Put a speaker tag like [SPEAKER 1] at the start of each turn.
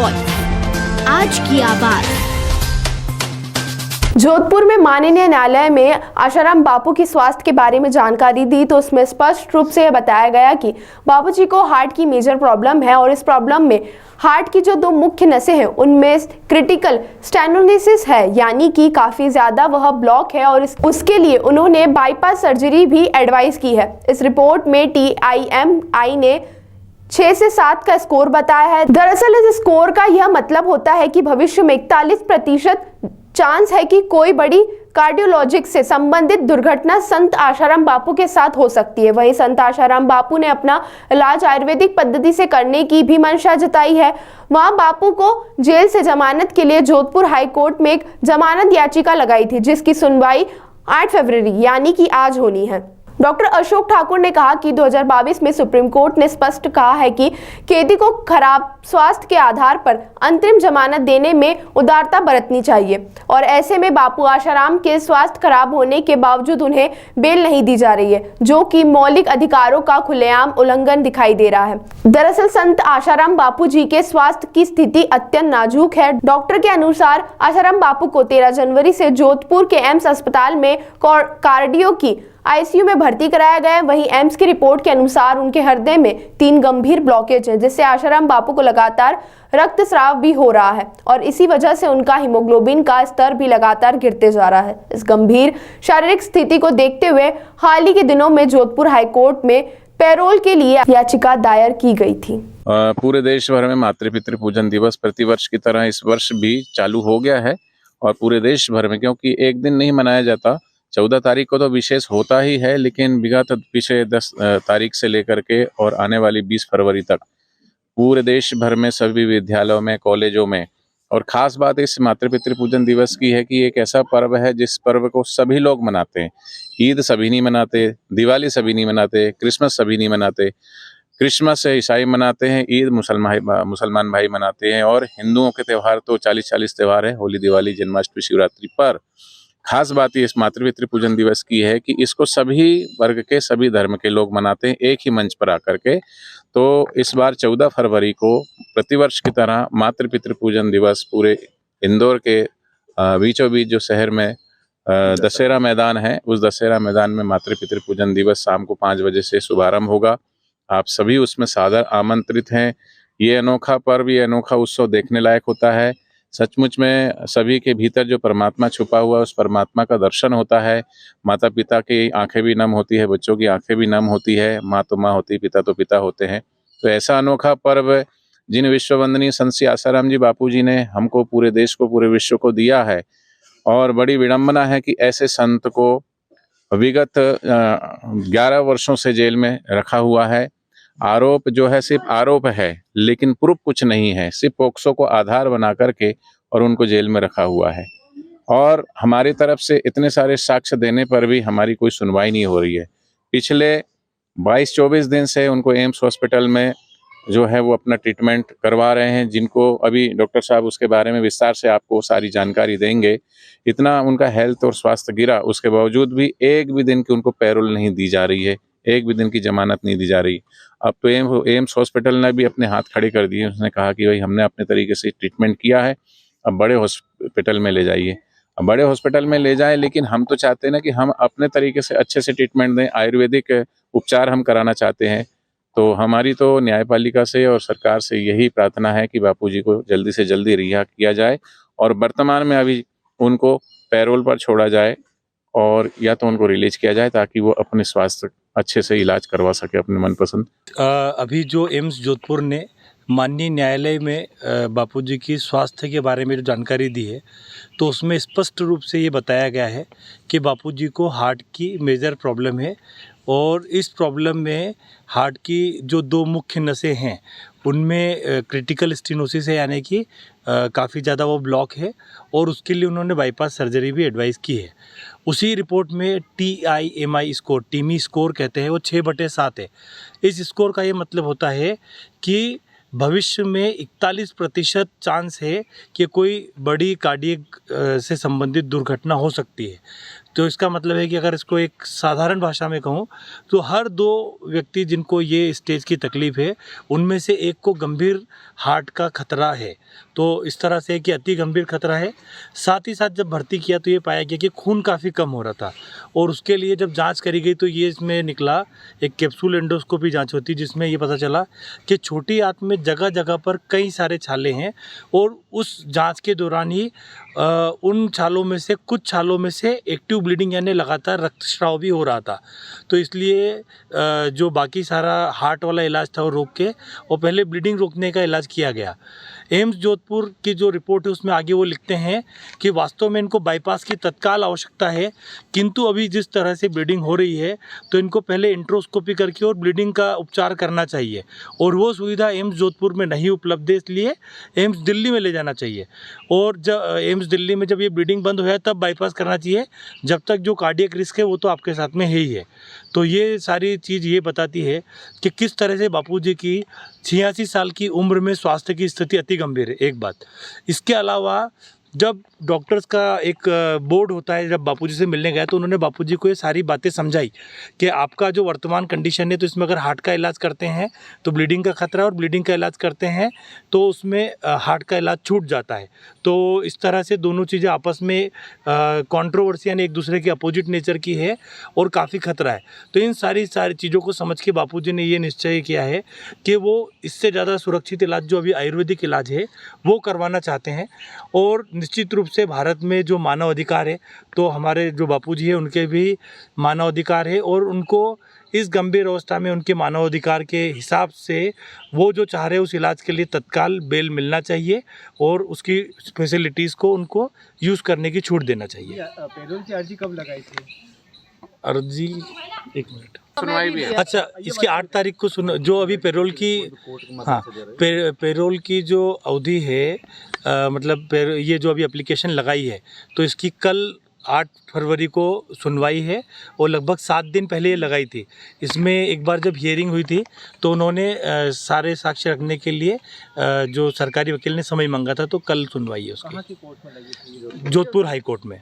[SPEAKER 1] Voice, आज की आवाज।
[SPEAKER 2] जोधपुर में माननीय न्यायालय में आशाराम बापू की स्वास्थ्य के बारे में जानकारी दी तो उसमें स्पष्ट रूप से यह बताया गया कि बापूजी को हार्ट की मेजर प्रॉब्लम है और इस प्रॉब्लम में हार्ट की जो दो मुख्य नसें हैं उनमें क्रिटिकल स्टेनोलिसिस है, यानी कि काफी ज्यादा वह ब्लॉक है और उसके लिए उन्होंने बाईपास सर्जरी भी एडवाइस की है। इस रिपोर्ट में TIMI ने 6 से 7 का स्कोर बताया है। दरअसल इस स्कोर का यह मतलब होता है कि भविष्य में 41% चांस है कि कोई बड़ी कार्डियोलॉजिक से संबंधित दुर्घटना संत आशाराम बापू के साथ हो सकती है। वहीं संत आशाराम बापू ने अपना इलाज आयुर्वेदिक पद्धति से करने की भी मंशा जताई है। वहां बापू को जेल से जमानत के लिए जोधपुर हाई कोर्ट में एक जमानत याचिका लगाई थी, जिसकी सुनवाई 8 फरवरी यानी कि आज होनी है। डॉक्टर अशोक ठाकुर ने कहा कि 2022 में सुप्रीम कोर्ट ने स्पष्ट कहा है कि कैदी को खराब स्वास्थ्य के आधार पर अंतरिम जमानत देने में उदारता बरतनी चाहिए और ऐसे में बापू आशाराम के स्वास्थ्य खराब होने के बावजूद उन्हें बेल नहीं दी जा रही है, जो कि मौलिक अधिकारों का खुलेआम उल्लंघन दिखाई दे रहा है। दरअसल संत आशाराम बापू जी के स्वास्थ्य की स्थिति अत्यंत नाजुक है। डॉक्टर के अनुसार आशाराम बापू को 13 जनवरी से जोधपुर के एम्स अस्पताल में कार्डियो की ICU में भर्ती कराया गया है। वहीं एम्स की रिपोर्ट के अनुसार उनके हृदय में 3 गंभीर ब्लॉकेज हैं, जिससे आशाराम बापू को लगातार रक्तस्राव भी हो रहा है और इसी वजह से उनका हीमोग्लोबिन का स्तर भी लगातार गिरते जा रहा है। इस गंभीर शारीरिक स्थिति को देखते हुए हाल ही के दिनों में जोधपुर हाई कोर्ट में पैरोल के लिए याचिका दायर की गई थी।
[SPEAKER 3] पूरे देश भर में मातृ-पितृ पूजन दिवस प्रतिवर्ष की तरह इस वर्ष भी चालू हो गया है और पूरे देश भर में, क्योंकि एक दिन नहीं मनाया जाता, 14 तारीख को तो विशेष होता ही है, लेकिन विगत पिछले 10 तारीख से लेकर के और आने वाली 20 फरवरी तक पूरे देश भर में सभी विद्यालयों में, कॉलेजों में, और ख़ास बात इस मातृ-पितृ पूजन दिवस की है कि एक ऐसा पर्व है जिस पर्व को सभी लोग मनाते हैं। ईद सभी नहीं मनाते, दिवाली सभी नहीं मनाते, क्रिसमस सभी नहीं मनाते। क्रिसमस ईसाई मनाते हैं, ईद मुसलमान भाई मनाते हैं और हिंदुओं के त्यौहार तो 40 त्यौहार है, होली, दिवाली, जन्माष्टमी, शिवरात्रि। पर खास बात ये इस मातृ-पितृ पूजन दिवस की है कि इसको सभी वर्ग के, सभी धर्म के लोग मनाते हैं एक ही मंच पर आकर के। तो इस बार 14 फरवरी को प्रतिवर्ष की तरह मातृ-पितृ पूजन दिवस पूरे इंदौर के बीचों बीच जो शहर में दशहरा मैदान है, उस दशहरा मैदान में मातृ-पितृ पूजन दिवस शाम को 5 बजे से शुभारंभ होगा। आप सभी उसमें सादर आमंत्रित हैं। ये अनोखा पर्व, ये अनोखा उत्सव देखने लायक होता है। सचमुच में सभी के भीतर जो परमात्मा छुपा हुआ है, उस परमात्मा का दर्शन होता है। माता पिता की आंखें भी नम होती है, बच्चों की आंखें भी नम होती है। माँ तो माँ होती, पिता तो पिता होते हैं। तो ऐसा अनोखा पर्व जिन विश्ववंदनीय संत श्री आशाराम जी बापू जी ने हमको, पूरे देश को, पूरे विश्व को दिया है, और बड़ी विडंबना है कि ऐसे संत को विगत 11 वर्षों से जेल में रखा हुआ है। आरोप जो है सिर्फ आरोप है, लेकिन प्रूफ कुछ नहीं है। सिर्फ पोक्सो को आधार बना करके और उनको जेल में रखा हुआ है और हमारी तरफ से इतने सारे साक्ष्य देने पर भी हमारी कोई सुनवाई नहीं हो रही है। पिछले 22-24 दिन से उनको एम्स हॉस्पिटल में जो है वो अपना ट्रीटमेंट करवा रहे हैं, जिनको अभी डॉक्टर साहब उसके बारे में विस्तार से आपको सारी जानकारी देंगे। इतना उनका हेल्थ और स्वास्थ्य गिरा, उसके बावजूद भी एक भी दिन की उनको पैरोल नहीं दी जा रही है, एक भी दिन की जमानत नहीं दी जा रही। अब तो एम्स हॉस्पिटल ने भी अपने हाथ खड़े कर दिए। उसने कहा कि भाई हमने अपने तरीके से ट्रीटमेंट किया है, अब बड़े हॉस्पिटल में ले जाइए। अब बड़े हॉस्पिटल में ले जाएं, लेकिन हम तो चाहते हैं ना कि हम अपने तरीके से अच्छे से ट्रीटमेंट दें, आयुर्वेदिक उपचार हम कराना चाहते हैं। तो हमारी तो न्यायपालिका से और सरकार से यही प्रार्थना है कि बापूजी को जल्दी से जल्दी रिहा किया जाए और वर्तमान में अभी उनको पैरोल पर छोड़ा जाए और या तो उनको रिलीज किया जाए ताकि वो अपने स्वास्थ्य अच्छे से इलाज करवा सके अपने मनपसंद।
[SPEAKER 4] अभी जो एम्स जोधपुर ने माननीय न्यायालय में बापूजी की स्वास्थ्य के बारे में जो जानकारी दी है, तो उसमें स्पष्ट रूप से ये बताया गया है कि बापूजी को हार्ट की मेजर प्रॉब्लम है और इस प्रॉब्लम में हार्ट की जो 2 मुख्य नसें हैं उनमें क्रिटिकल स्टेनोसिस है, यानी कि काफ़ी ज़्यादा वो ब्लॉक है और उसके लिए उन्होंने बाईपास सर्जरी भी एडवाइस की है। उसी रिपोर्ट में TIMI स्कोर, टीमी स्कोर कहते हैं, वो 6/7 है। इस स्कोर का ये मतलब होता है कि भविष्य में 41% चांस है कि कोई बड़ी कार्डियक से संबंधित दुर्घटना हो सकती है। तो इसका मतलब है कि अगर इसको एक साधारण भाषा में कहूँ तो हर 2 व्यक्ति जिनको ये स्टेज की तकलीफ़ है उनमें से एक को गंभीर हार्ट का खतरा है। तो इस तरह से कि अति गंभीर खतरा है। साथ ही साथ जब भर्ती किया तो ये पाया गया कि खून काफ़ी कम हो रहा था और उसके लिए जब जांच करी गई तो ये इसमें निकला, एक कैप्सूल एंडोस्कोपी जांच होती जिसमें ये पता चला कि छोटी आंत में जगह जगह पर कई सारे छाले हैं और उस जांच के दौरान ही उन छालों में से कुछ छालों में से एक्टिव ब्लीडिंग यानी लगातार रक्तस्राव भी हो रहा था। तो इसलिए जो बाकी सारा हार्ट वाला इलाज था वो रोक के और पहले ब्लीडिंग रोकने का इलाज किया गया। एम्स जोधपुर की जो रिपोर्ट है उसमें आगे वो लिखते हैं कि वास्तव में इनको बाईपास की तत्काल आवश्यकता है, किंतु अभी जिस तरह से ब्लीडिंग हो रही है तो इनको पहले इंट्रोस्कोपी करके और ब्लीडिंग का उपचार करना चाहिए और वो सुविधा एम्स जोधपुर में नहीं उपलब्ध है, इसलिए एम्स दिल्ली में ले जाना चाहिए। और जब एम्स दिल्ली में जब ये ब्लीडिंग बंद हो जाए तब बाईपास करना चाहिए, जब तक जो कार्डियक रिस्क है वो तो आपके साथ में है ही है। तो ये सारी चीज़ ये बताती है कि किस तरह से बापूजी की 86 साल की उम्र में स्वास्थ्य की स्थिति अति गंभीर है, एक बात। इसके अलावा जब डॉक्टर्स का एक बोर्ड होता है, जब बापूजी से मिलने गया तो उन्होंने बापूजी को ये सारी बातें समझाई कि आपका जो वर्तमान कंडीशन है तो इसमें अगर हार्ट का इलाज करते हैं तो ब्लीडिंग का खतरा, और ब्लीडिंग का इलाज करते हैं तो उसमें हार्ट का इलाज छूट जाता है। तो इस तरह से दोनों चीज़ें आपस में कंट्रोवर्सी यानी एक दूसरे के अपोजिट नेचर की है और काफ़ी खतरा है। तो इन सारी चीज़ों को समझ के बापूजी ने ये निश्चय किया है कि वो इससे ज़्यादा सुरक्षित इलाज जो अभी आयुर्वेदिक इलाज है वो करवाना चाहते हैं। और निश्चित रूप से भारत में जो मानव अधिकार है तो हमारे जो बापूजी है उनके भी मानव अधिकार है और उनको इस गंभीर अवस्था में उनके मानव अधिकार के हिसाब से वो जो चाह रहे हैं उस इलाज के लिए तत्काल बेल मिलना चाहिए और उसकी फैसिलिटीज़ को उनको यूज़ करने की छूट देना चाहिए।
[SPEAKER 1] पैरोल की अर्जी कब लगाई थी?
[SPEAKER 4] अर्जी एक मिनट
[SPEAKER 3] सुनवाई भी है।
[SPEAKER 4] अच्छा, इसकी 8 तारीख को सुन जो अभी पेरोल की, हाँ, पेरोल की जो अवधि है मतलब ये जो अभी एप्लीकेशन लगाई है तो इसकी कल 8 फरवरी को सुनवाई है और लगभग 7 दिन पहले ये लगाई थी। इसमें एक बार जब हियरिंग हुई थी तो उन्होंने सारे साक्ष्य रखने के लिए जो सरकारी वकील ने समय मांगा था, तो कल सुनवाई है उसकी।
[SPEAKER 1] कहाँ की कोर्ट में लगी थी?
[SPEAKER 4] जोधपुर हाई कोर्ट में।